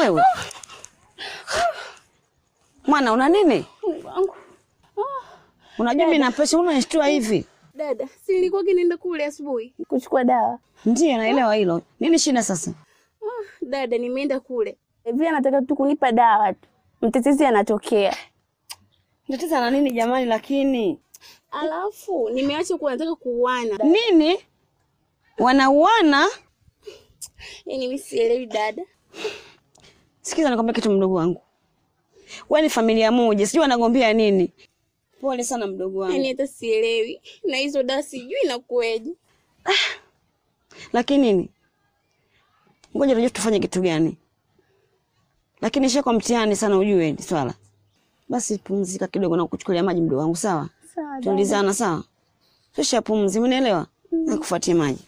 Wewe. Mwana una nini? Unajua mimi na pesa unanishtua hivi. Dada, si nilikuwa nienda kule asubuhi kuchukua dawa. Ndiyo naelewa hilo. Nini shida sasa? Dada, nimeenda kule. Hivi anataka tu kunipa dawa tu. Mtetezi anatokea. Mtetezi ana nini jamani lakini? Alafu nimeacha kuwa nataka kuuana. Nini? Wanauana? Yaani mimi sielewi dada. Sikiza nikwambia kitu mdogo wangu. Wewe ni familia moja, sijui wanagombea nini. Pole sana mdogo wangu. Yaani hata sielewi. Na hizo dawa sijui inakueje. Lakini nini? Ngoja tujue tufanye kitu gani. Lakini shaka mtihani sana ujue ni swala. Basi pumzika kidogo na kuchukulia maji mdogo wangu sawa? Sawa. Tulizana sawa? Sasa pumzi, umeelewa? Nakufuatia maji.